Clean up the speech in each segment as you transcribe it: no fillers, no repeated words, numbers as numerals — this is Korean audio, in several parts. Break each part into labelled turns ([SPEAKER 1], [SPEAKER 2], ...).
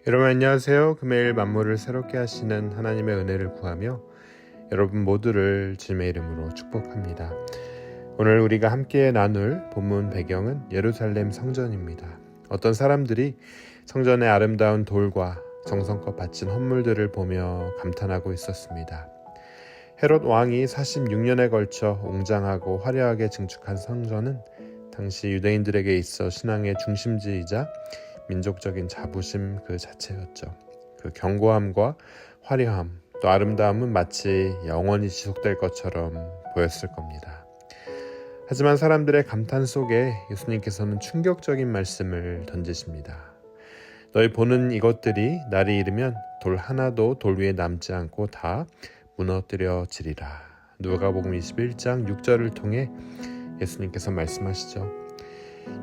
[SPEAKER 1] 여러분 안녕하세요. 금요일 만물을 새롭게 하시는 하나님의 은혜를 구하며 여러분 모두를 주님의 이름으로 축복합니다. 오늘 우리가 함께 나눌 본문 배경은 예루살렘 성전입니다. 어떤 사람들이 성전의 아름다운 돌과 정성껏 바친 헌물들을 보며 감탄하고 있었습니다. 헤롯 왕이 46년에 걸쳐 웅장하고 화려하게 증축한 성전은 당시 유대인들에게 있어 신앙의 중심지이자 민족적인 자부심 그 자체였죠. 그 견고함과 화려함 또 아름다움은 마치 영원히 지속될 것처럼 보였을 겁니다. 하지만 사람들의 감탄 속에 예수님께서는 충격적인 말씀을 던지십니다. 너희 보는 이것들이 날이 이르면 돌 하나도 돌 위에 남지 않고 다 무너뜨려지리라. 누가복음 21장 6절을 통해 예수님께서 말씀하시죠.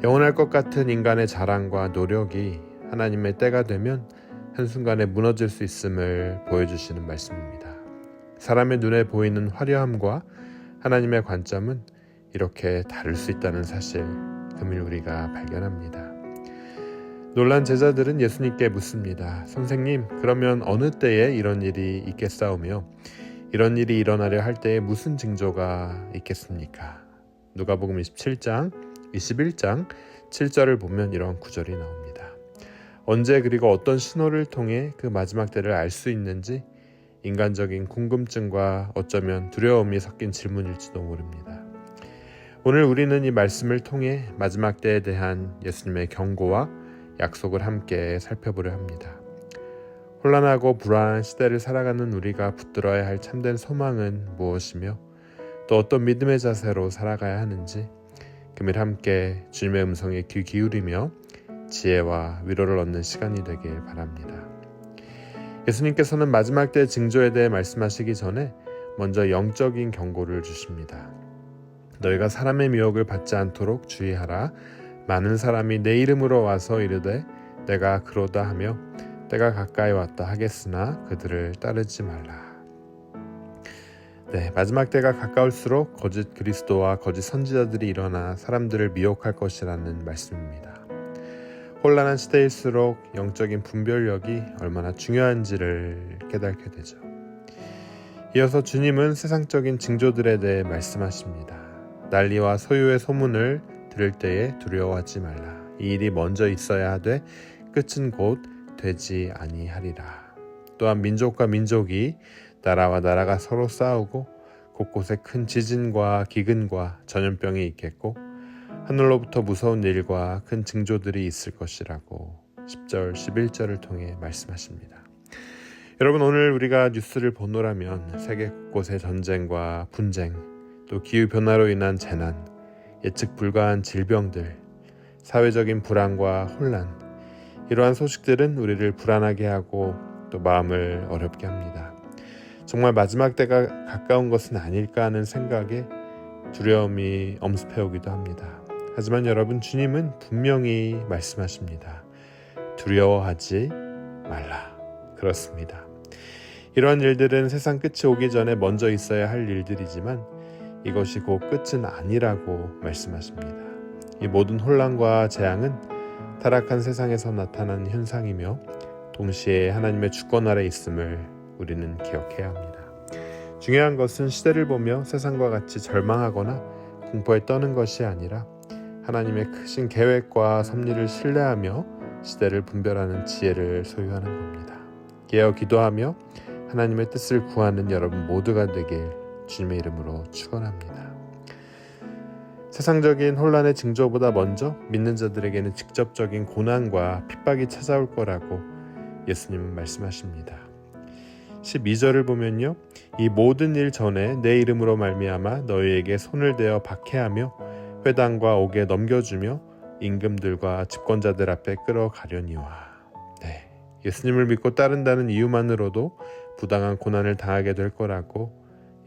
[SPEAKER 1] 영원할 것 같은 인간의 자랑과 노력이 하나님의 때가 되면 한순간에 무너질 수 있음을 보여주시는 말씀입니다. 사람의 눈에 보이는 화려함과 하나님의 관점은 이렇게 다를 수 있다는 사실, 금일 우리가 발견합니다. 놀란 제자들은 예수님께 묻습니다. 선생님, 그러면 어느 때에 이런 일이 있겠사오며 이런 일이 일어나려 할 때에 무슨 징조가 있겠습니까? 누가복음 27장 21장 7절을 보면 이런 구절이 나옵니다. 언제 그리고 어떤 신호를 통해 그 마지막 때를 알 수 있는지 인간적인 궁금증과 어쩌면 두려움이 섞인 질문일지도 모릅니다. 오늘 우리는 이 말씀을 통해 마지막 때에 대한 예수님의 경고와 약속을 함께 살펴보려 합니다. 혼란하고 불안한 시대를 살아가는 우리가 붙들어야 할 참된 소망은 무엇이며 또 어떤 믿음의 자세로 살아가야 하는지 금일 함께 주님의 음성에 귀 기울이며 지혜와 위로를 얻는 시간이 되길 바랍니다. 예수님께서는 마지막 때 징조에 대해 말씀하시기 전에 먼저 영적인 경고를 주십니다. 너희가 사람의 미혹을 받지 않도록 주의하라. 많은 사람이 내 이름으로 와서 이르되 내가 그로다 하며 때가 가까이 왔다 하겠으나 그들을 따르지 말라. 마지막 때가 가까울수록 거짓 그리스도와 거짓 선지자들이 일어나 사람들을 미혹할 것이라는 말씀입니다. 혼란한 시대일수록 영적인 분별력이 얼마나 중요한지를 깨닫게 되죠. 이어서 주님은 세상적인 징조들에 대해 말씀하십니다. 난리와 소유의 소문을 들을 때에 두려워하지 말라. 이 일이 먼저 있어야 하되 끝은 곧 되지 아니하리라. 또한 민족과 민족이 나라와 나라가 서로 싸우고 곳곳에 큰 지진과 기근과 전염병이 있겠고 하늘로부터 무서운 일과 큰 징조들이 있을 것이라고 10절 11절을 통해 말씀하십니다. 여러분, 오늘 우리가 뉴스를 보노라면 세계 곳곳의 전쟁과 분쟁, 또 기후변화로 인한 재난, 예측 불가한 질병들, 사회적인 불안과 혼란, 이러한 소식들은 우리를 불안하게 하고 또 마음을 어렵게 합니다. 정말 마지막 때가 가까운 것은 아닐까 하는 생각에 두려움이 엄습해오기도 합니다. 하지만 여러분, 주님은 분명히 말씀하십니다. 두려워하지 말라. 그렇습니다. 이러한 일들은 세상 끝이 오기 전에 먼저 있어야 할 일들이지만 이것이 곧 끝은 아니라고 말씀하십니다. 이 모든 혼란과 재앙은 타락한 세상에서 나타난 현상이며 동시에 하나님의 주권 아래 있음을 우리는 기억해야 합니다. 중요한 것은 시대를 보며 세상과 같이 절망하거나 공포에 떠는 것이 아니라 하나님의 크신 계획과 섭리를 신뢰하며 시대를 분별하는 지혜를 소유하는 겁니다. 깨어 기도하며 하나님의 뜻을 구하는 여러분 모두가 되길 주님의 이름으로 축원합니다. 세상적인 혼란의 징조보다 먼저 믿는 자들에게는 직접적인 고난과 핍박이 찾아올 거라고 예수님은 말씀하십니다. 12절을 보면요, 이 모든 일 전에 내 이름으로 말미암아 너희에게 손을 대어 박해하며 회당과 옥에 넘겨주며 임금들과 집권자들 앞에 끌어가려니와. 예수님을 믿고 따른다는 이유만으로도 부당한 고난을 당하게 될 거라고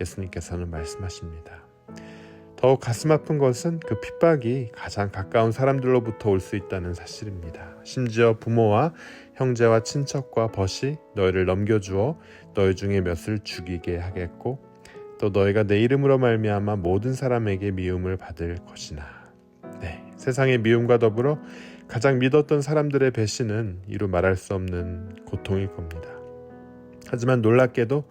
[SPEAKER 1] 예수님께서는 말씀하십니다. 더욱 가슴 아픈 것은 그 핍박이 가장 가까운 사람들로부터 올 수 있다는 사실입니다. 심지어 부모와 형제와 친척과 벗이 너희를 넘겨주어 너희 중에 몇을 죽이게 하겠고 또 너희가 내 이름으로 말미암아 모든 사람에게 미움을 받을 것이나. 세상의 미움과 더불어 가장 믿었던 사람들의 배신은 이루 말할 수 없는 고통일 겁니다. 하지만 놀랍게도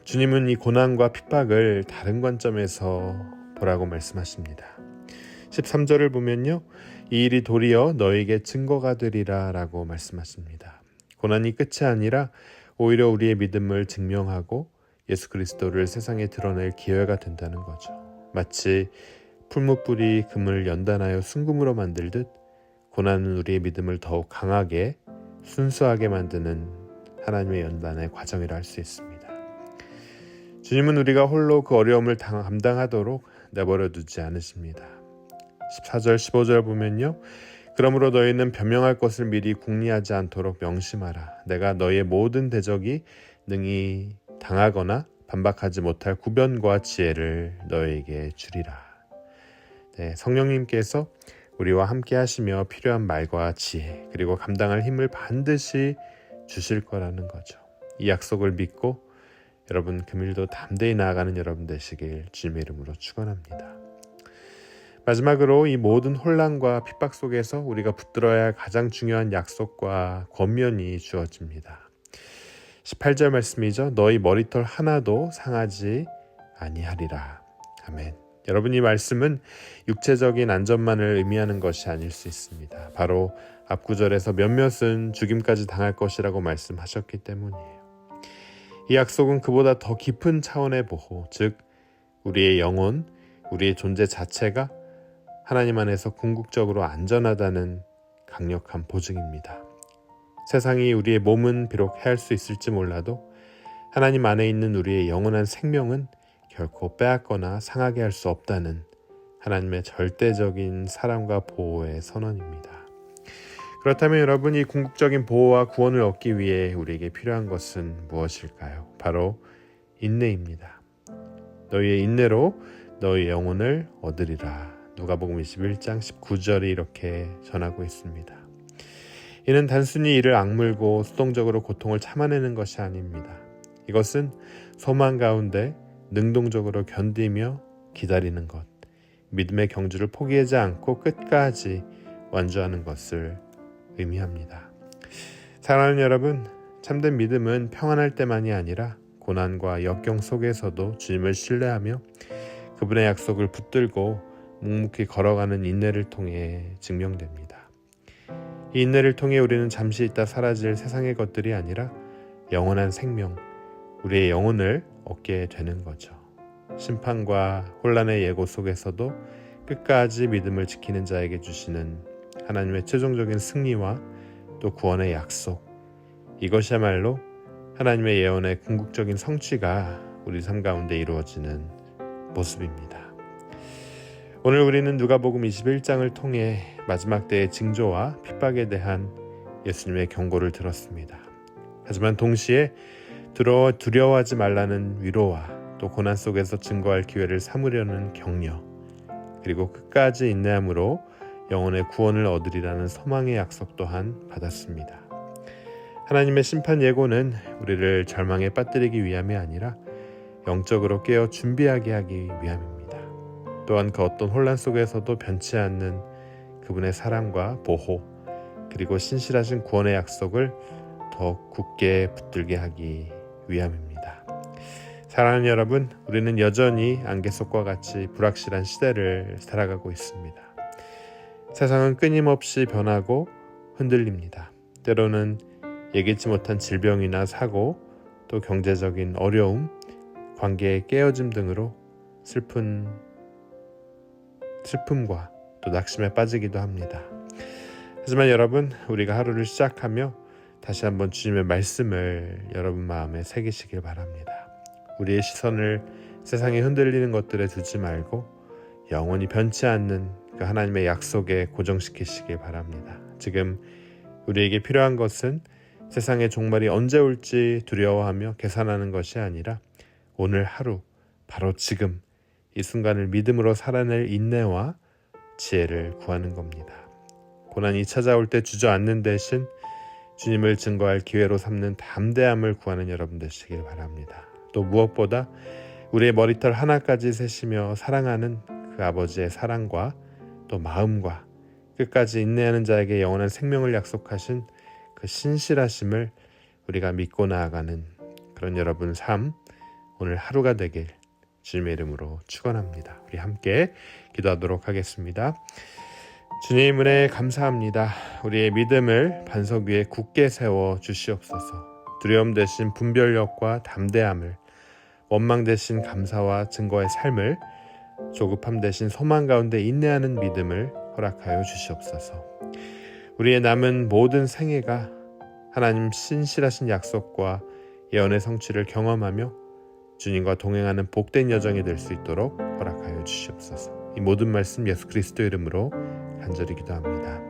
[SPEAKER 1] 주님은 이 고난과 핍박을 다른 관점에서 보라고 말씀하십니다. 13절을 보면요, 이 일이 도리어 너에게 증거가 되리라 라고 말씀하십니다. 고난이 끝이 아니라 오히려 우리의 믿음을 증명하고 예수 그리스도를 세상에 드러낼 기회가 된다는 거죠. 마치 풀무불이 금을 연단하여 순금으로 만들듯 고난은 우리의 믿음을 더욱 강하게 순수하게 만드는 하나님의 연단의 과정이라 할 수 있습니다. 주님은 우리가 홀로 그 어려움을 감당하도록 내버려 두지 않으십니다. 14절 15절 보면요, 그러므로 너희는 변명할 것을 미리 궁리하지 않도록 명심하라. 내가 너희의 모든 대적이 능히 당하거나 반박하지 못할 구변과 지혜를 너희에게 주리라. 네, 성령님께서 우리와 함께 하시며 필요한 말과 지혜 그리고 감당할 힘을 반드시 주실 거라는 거죠. 이 약속을 믿고 여러분 금일도 담대히 나아가는 여러분 되시길 주님의 이름으로 축원합니다. 마지막으로 이 모든 혼란과 핍박 속에서 우리가 붙들어야 할 가장 중요한 약속과 권면이 주어집니다. 18절 말씀이죠. 너희 머리털 하나도 상하지 아니하리라. 아멘. 여러분, 이 말씀은 육체적인 안전만을 의미하는 것이 아닐 수 있습니다. 바로 앞구절에서 몇몇은 죽임까지 당할 것이라고 말씀하셨기 때문이에요. 이 약속은 그보다 더 깊은 차원의 보호, 즉 우리의 영혼, 우리의 존재 자체가 하나님 안에서 궁극적으로 안전하다는 강력한 보증입니다. 세상이 우리의 몸은 비록 해할 수 있을지 몰라도 하나님 안에 있는 우리의 영원한 생명은 결코 빼앗거나 상하게 할 수 없다는 하나님의 절대적인 사랑과 보호의 선언입니다. 그렇다면 여러분, 이 궁극적인 보호와 구원을 얻기 위해 우리에게 필요한 것은 무엇일까요? 바로 인내입니다. 너희의 인내로 너희 영혼을 얻으리라. 누가복음 21장 19절이 이렇게 전하고 있습니다. 이는 단순히 이를 악물고 수동적으로 고통을 참아내는 것이 아닙니다. 이것은 소망 가운데 능동적으로 견디며 기다리는 것, 믿음의 경주를 포기하지 않고 끝까지 완주하는 것을 의미합니다. 사랑하는 여러분, 참된 믿음은 평안할 때만이 아니라 고난과 역경 속에서도 주님을 신뢰하며 그분의 약속을 붙들고 묵묵히 걸어가는 인내를 통해 증명됩니다. 이 인내를 통해 우리는 잠시 있다 사라질 세상의 것들이 아니라 영원한 생명, 우리의 영혼을 얻게 되는 거죠. 심판과 혼란의 예고 속에서도 끝까지 믿음을 지키는 자에게 주시는 하나님의 최종적인 승리와 또 구원의 약속, 이것이야말로 하나님의 예언의 궁극적인 성취가 우리 삶 가운데 이루어지는 모습입니다. 오늘 우리는 누가복음 21장을 통해 마지막 때의 징조와 핍박에 대한 예수님의 경고를 들었습니다. 하지만 동시에 두려워하지 말라는 위로와 또 고난 속에서 증거할 기회를 삼으려는 격려, 그리고 끝까지 인내함으로 영혼의 구원을 얻으리라는 소망의 약속 또한 받았습니다. 하나님의 심판 예고는 우리를 절망에 빠뜨리기 위함이 아니라 영적으로 깨어 준비하게 하기 위함입니다. 또한 그 어떤 혼란 속에서도 변치 않는 그분의 사랑과 보호, 그리고 신실하신 구원의 약속을 더욱 굳게 붙들게 하기 위함입니다. 사랑하는 여러분, 우리는 여전히 안개 속과 같이 불확실한 시대를 살아가고 있습니다. 세상은 끊임없이 변하고 흔들립니다. 때로는 예기치 못한 질병이나 사고, 또 경제적인 어려움, 관계의 깨어짐 등으로 슬픔과 또 낙심에 빠지기도 합니다. 하지만 여러분, 우리가 하루를 시작하며 다시 한번 주님의 말씀을 여러분 마음에 새기시길 바랍니다. 우리의 시선을 세상에 흔들리는 것들에 두지 말고 영원히 변치 않는 그 하나님의 약속에 고정시키시길 바랍니다. 지금 우리에게 필요한 것은 세상의 종말이 언제 올지 두려워하며 계산하는 것이 아니라 오늘 하루, 바로 지금 이 순간을 믿음으로 살아낼 인내와 지혜를 구하는 겁니다. 고난이 찾아올 때 주저앉는 대신 주님을 증거할 기회로 삼는 담대함을 구하는 여러분 되시길 바랍니다. 또 무엇보다 우리의 머리털 하나까지 세시며 사랑하는 그 아버지의 사랑과 또 마음과 끝까지 인내하는 자에게 영원한 생명을 약속하신 그 신실하심을 우리가 믿고 나아가는 그런 여러분 삶 오늘 하루가 되길 주님의 이름으로 축원합니다. 우리 함께 기도하도록 하겠습니다. 주님 은혜 감사합니다. 우리의 믿음을 반석 위에 굳게 세워 주시옵소서. 두려움 대신 분별력과 담대함을, 원망 대신 감사와 증거의 삶을, 조급함 대신 소망 가운데 인내하는 믿음을 허락하여 주시옵소서. 우리의 남은 모든 생애가 하나님 신실하신 약속과 예언의 성취를 경험하며 주님과 동행하는 복된 여정이 될 수 있도록 허락하여 주시옵소서. 이 모든 말씀 예수 그리스도 이름으로 간절히 기도합니다.